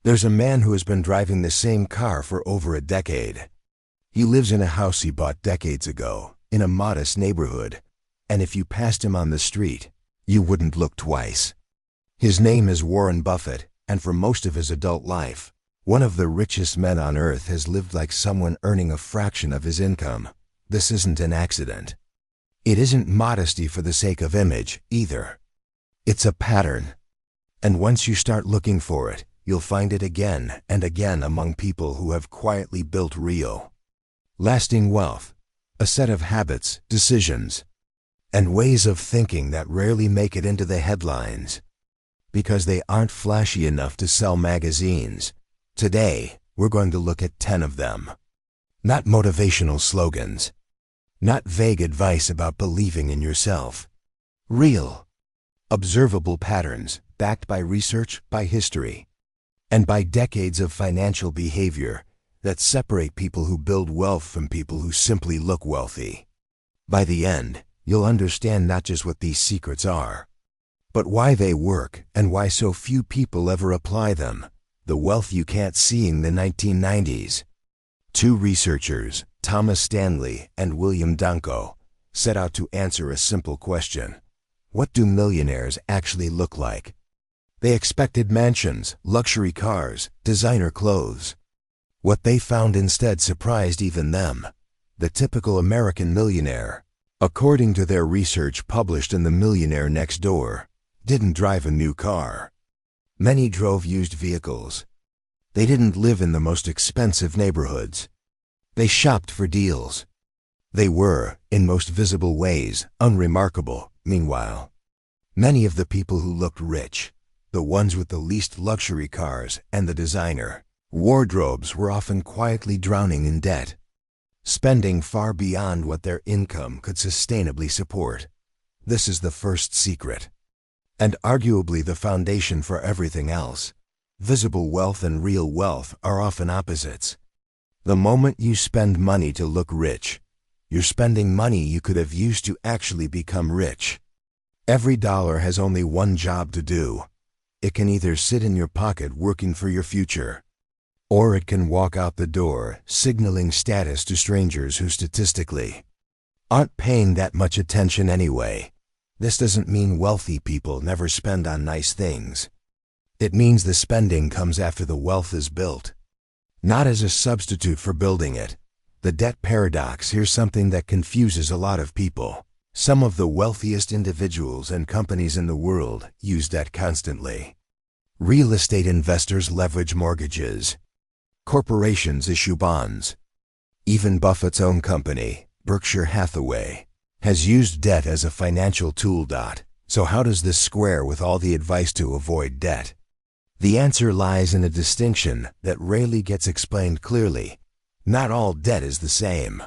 There's a man who has been driving the same car for over a decade. He lives in a house he bought decades ago, in a modest neighborhood, and if you passed him on the street, you wouldn't look twice. His name is Warren Buffett, and for most of his adult life, one of the richest men on earth has lived like someone earning a fraction of his income. This isn't an accident. It isn't modesty for the sake of image, either. It's a pattern. And once you start looking for it, you'll find it again and again among people who have quietly built real, lasting wealth, a set of habits, decisions, and ways of thinking that rarely make it into the headlines because they aren't flashy enough to sell magazines. Today, we're going to look at 10 of them. Not motivational slogans, not vague advice about believing in yourself. Real, observable patterns backed by research, by history, and by decades of financial behavior that separate people who build wealth from people who simply look wealthy. By the end, you'll understand not just what these secrets are, but why they work and why so few people ever apply them. The wealth you can't see in the 1990s. Two researchers, Thomas Stanley and William Danko, set out to answer a simple question. What do millionaires actually look like? They expected mansions, luxury cars, designer clothes. What they found instead surprised even them. The typical American millionaire, according to their research published in the Millionaire next door, didn't drive a new car. Many drove used vehicles. They didn't live in the most expensive neighborhoods. They shopped for deals. They were, in most visible ways, unremarkable. Meanwhile, many of the people who looked rich, the ones with the least luxury cars and the designer wardrobes, were often quietly drowning in debt, spending far beyond what their income could sustainably support. This is the first secret, and arguably the foundation for everything else. Visible wealth and real wealth are often opposites. The moment you spend money to look rich, you're spending money you could have used to actually become rich. Every dollar has only one job to do. It can either sit in your pocket working for your future, or it can walk out the door signaling status to strangers who statistically aren't paying that much attention anyway. This doesn't mean wealthy people never spend on nice things. It means the spending comes after the wealth is built, not as a substitute for building it. The debt paradox. Here's something that confuses a lot of people. Some of the wealthiest individuals and companies in the world use debt constantly. Real estate investors leverage mortgages. Corporations issue bonds. Even Buffett's own company, Berkshire Hathaway, has used debt as a financial tool. So how does this square with all the advice to avoid debt? The answer lies in a distinction that rarely gets explained clearly. Not all debt is the same.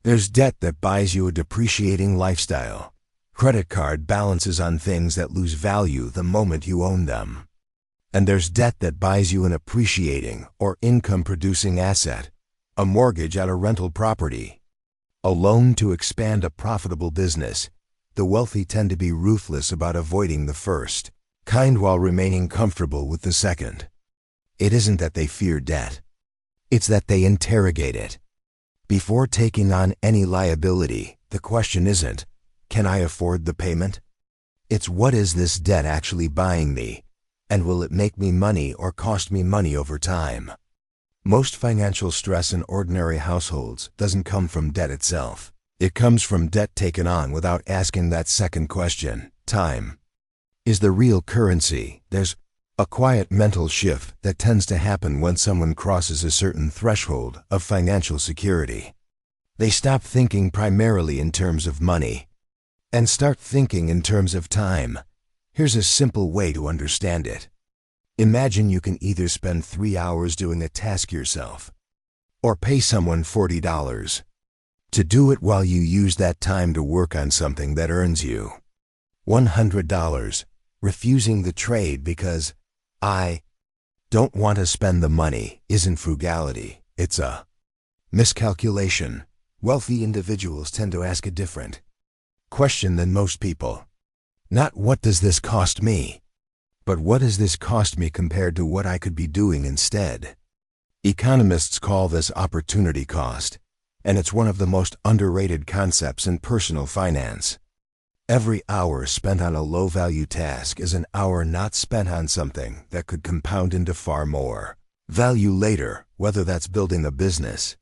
There's debt that buys you a depreciating lifestyle. Credit card balances on things that lose value the moment you own them. And there's debt that buys you an appreciating or income-producing asset, a mortgage on a rental property, a loan to expand a profitable business. The wealthy tend to be ruthless about avoiding the first kind while remaining comfortable with the second. It isn't that they fear debt. It's that they interrogate it. Before taking on any liability, the question isn't, can I afford the payment? It's, what is this debt actually buying me? And will it make me money or cost me money over time? Most financial stress in ordinary households doesn't come from debt itself. It comes from debt taken on without asking that second question. Time is the real currency. There's a quiet mental shift that tends to happen when someone crosses a certain threshold of financial security. They stop thinking primarily in terms of money and start thinking in terms of time. Here's a simple way to understand it. Imagine you can either spend 3 hours doing a task yourself or pay someone $40 to do it while you use that time to work on something that earns you $100. Refusing the trade because I don't want to spend the money isn't frugality, it's a miscalculation. Wealthy individuals tend to ask a different question than most people. Not, what does this cost me? But what does this cost me compared to what I could be doing instead? Economists call this opportunity cost, and it's one of the most underrated concepts in personal finance. Every hour spent on a low-value task is an hour not spent on something that could compound into far more value later, whether that's building a business,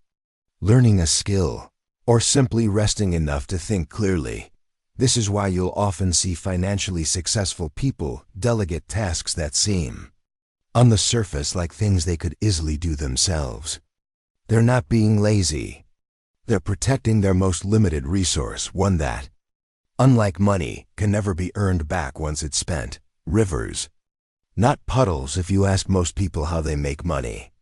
learning a skill, or simply resting enough to think clearly. This is why you'll often see financially successful people delegate tasks that seem, on the surface, like things they could easily do themselves. They're not being lazy. They're protecting their most limited resource, one that, unlike money, can never be earned back once it's spent. Rivers, not puddles. If you ask most people how they make money,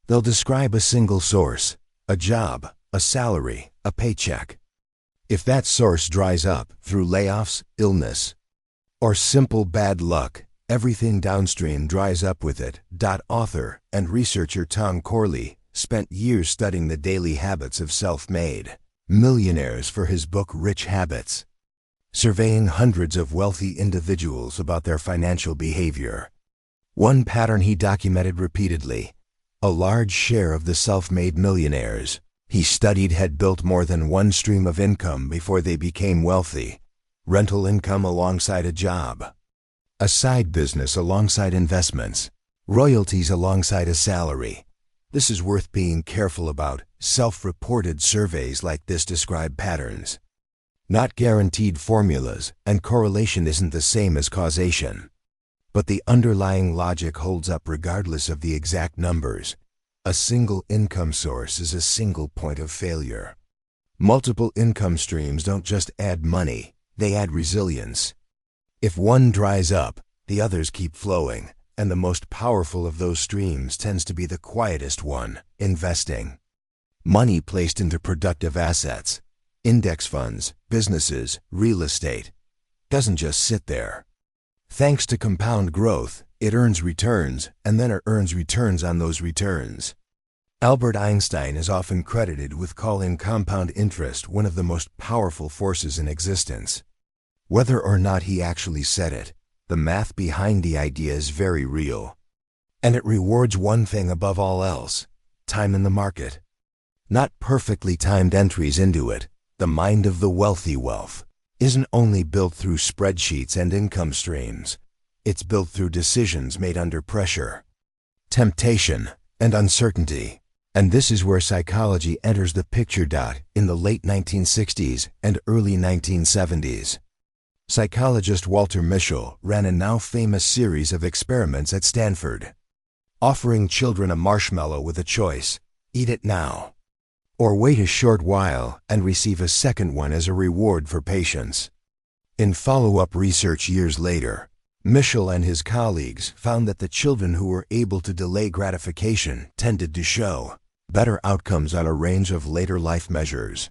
they'll describe a single source, a job, a salary, a paycheck. If that source dries up through layoffs, illness, or simple bad luck, everything downstream dries up with it. Author and researcher Tom Corley spent years studying the daily habits of self-made millionaires for his book Rich Habits, surveying hundreds of wealthy individuals about their financial behavior. One pattern he documented repeatedly: a large share of the self-made millionaires he studied had built more than one stream of income before they became wealthy. Rental income alongside a job, a side business alongside investments, royalties alongside a salary. This is worth being careful about. Self-reported surveys like this describe patterns, not guaranteed formulas, and correlation isn't the same as causation. But the underlying logic holds up regardless of the exact numbers. A single income source is a single point of failure. Multiple income streams don't just add money, they add resilience. If one dries up, the others keep flowing, and the most powerful of those streams tends to be the quietest one: investing. Money placed into productive assets, index funds, businesses, real estate, doesn't just sit there. Thanks to compound growth, it earns returns, and then it earns returns on those returns. Albert Einstein is often credited with calling compound interest one of the most powerful forces in existence. Whether or not he actually said it, the math behind the idea is very real. And it rewards one thing above all else: time in the market. Not perfectly timed entries into it. The mind of the wealthy wealth isn't only built through spreadsheets and income streams. It's built through decisions made under pressure, temptation, and uncertainty. And this is where psychology enters the picture. In the late 1960s and early 1970s, psychologist Walter Mischel ran a now famous series of experiments at Stanford, offering children a marshmallow with a choice: eat it now, or wait a short while and receive a second one as a reward for patience. In follow-up research years later, Mischel and his colleagues found that the children who were able to delay gratification tended to show better outcomes on a range of later life measures.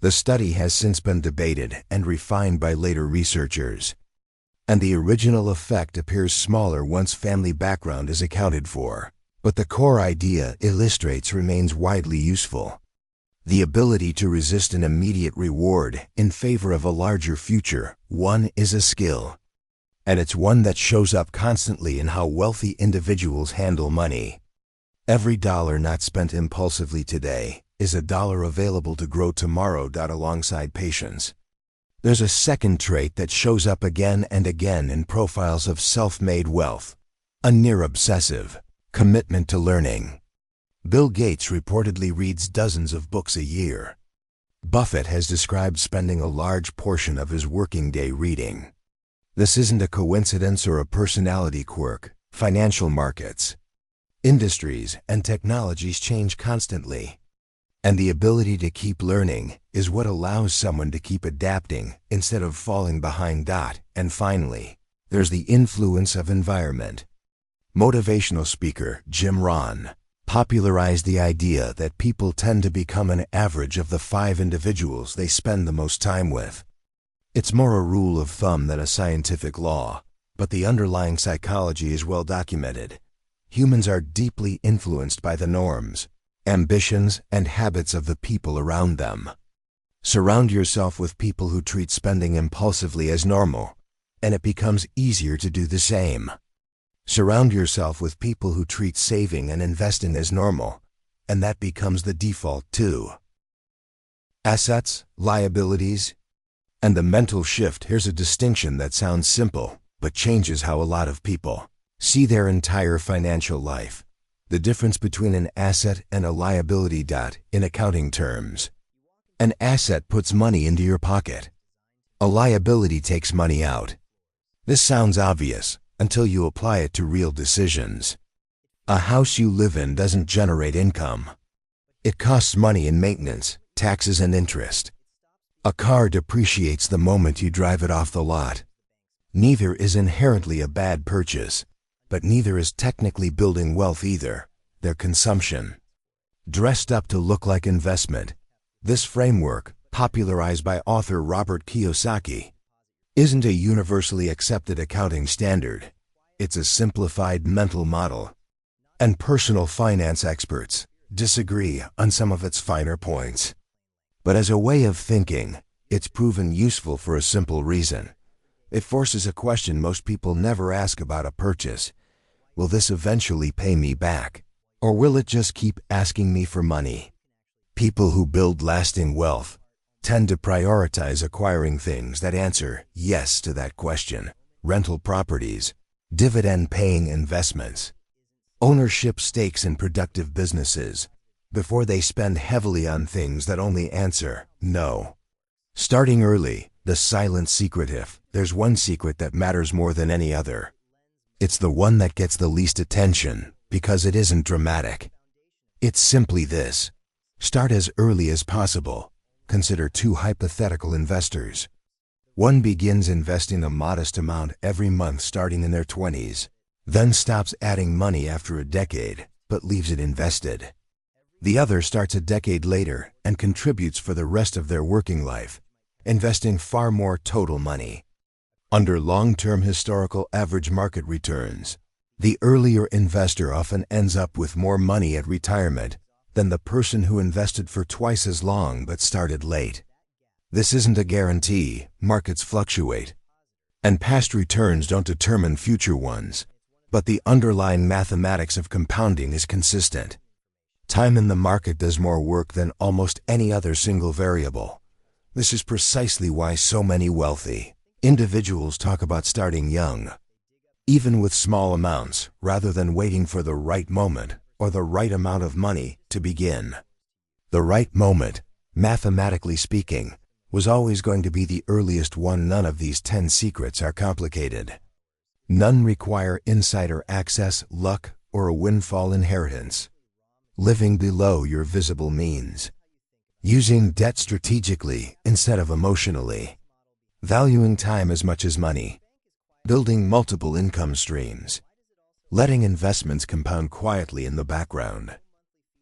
The study has since been debated and refined by later researchers, and the original effect appears smaller once family background is accounted for. But the core idea illustrates remains widely useful. The ability to resist an immediate reward in favor of a larger future one is a skill. And it's one that shows up constantly in how wealthy individuals handle money. Every dollar not spent impulsively today is a dollar available to grow tomorrow. Alongside patience, there's a second trait that shows up again and again in profiles of self-made wealth: a near-obsessive commitment to learning. Bill Gates reportedly reads dozens of books a year. Buffett has described spending a large portion of his working day reading. This isn't a coincidence or a personality quirk. Financial markets, industries, and technologies change constantly. And the ability to keep learning is what allows someone to keep adapting instead of falling behind. And finally, there's the influence of environment. Motivational speaker Jim Rohn popularized the idea that people tend to become an average of the 5 individuals they spend the most time with. It's more a rule of thumb than a scientific law, but the underlying psychology is well documented. Humans are deeply influenced by the norms, ambitions, and habits of the people around them. Surround yourself with people who treat spending impulsively as normal, and it becomes easier to do the same. Surround yourself with people who treat saving and investing as normal, and that becomes the default too. Assets, liabilities, and the mental shift. Here's a distinction that sounds simple, but changes how a lot of people see their entire financial life. The difference between an asset and a liability. In accounting terms, an asset puts money into your pocket. A liability takes money out. This sounds obvious until you apply it to real decisions. A house you live in doesn't generate income. It costs money in maintenance, taxes, and interest. A car depreciates the moment you drive it off the lot. Neither is inherently a bad purchase, but neither is technically building wealth either. They're consumption, dressed up to look like investment. This framework, popularized by author Robert Kiyosaki, isn't a universally accepted accounting standard. It's a simplified mental model, and personal finance experts disagree on some of its finer points. But as a way of thinking, it's proven useful for a simple reason. It forces a question most people never ask about a purchase. Will this eventually pay me back? Or will it just keep asking me for money? People who build lasting wealth tend to prioritize acquiring things that answer yes to that question. Rental properties, dividend-paying investments, ownership stakes in productive businesses, before they spend heavily on things that only answer no. Starting early, the silent secret. If there's one secret that matters more than any other, it's the one that gets the least attention because it isn't dramatic. It's simply this: start as early as possible. Consider two hypothetical investors. One begins investing a modest amount every month starting in their 20s, then stops adding money after a decade, but leaves it invested. The other starts a decade later and contributes for the rest of their working life, investing far more total money. Under long-term historical average market returns, the earlier investor often ends up with more money at retirement than the person who invested for twice as long but started late. This isn't a guarantee. Markets fluctuate, and past returns don't determine future ones, but the underlying mathematics of compounding is consistent. Time in the market does more work than almost any other single variable. This is precisely why so many wealthy individuals talk about starting young, even with small amounts, rather than waiting for the right moment or the right amount of money to begin. The right moment, mathematically speaking, was always going to be the earliest one. None of these 10 secrets are complicated. None require insider access, luck, or a windfall inheritance. Living below your visible means. Using debt strategically instead of emotionally. Valuing time as much as money. Building multiple income streams. Letting investments compound quietly in the background.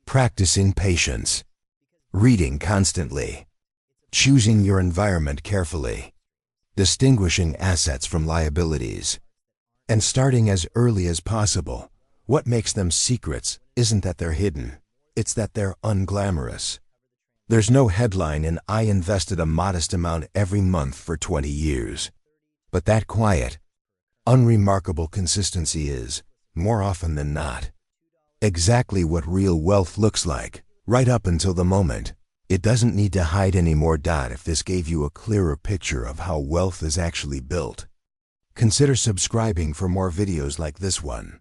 Practicing patience. Reading constantly. Choosing your environment carefully. Distinguishing assets from liabilities. And starting as early as possible. What makes them secrets isn't that they're hidden, it's that they're unglamorous. There's no headline in "I invested a modest amount every month for 20 years." But that quiet, unremarkable consistency is, more often than not, exactly what real wealth looks like, right up until the moment. It doesn't need to hide anymore. If this gave you a clearer picture of how wealth is actually built, consider subscribing for more videos like this one.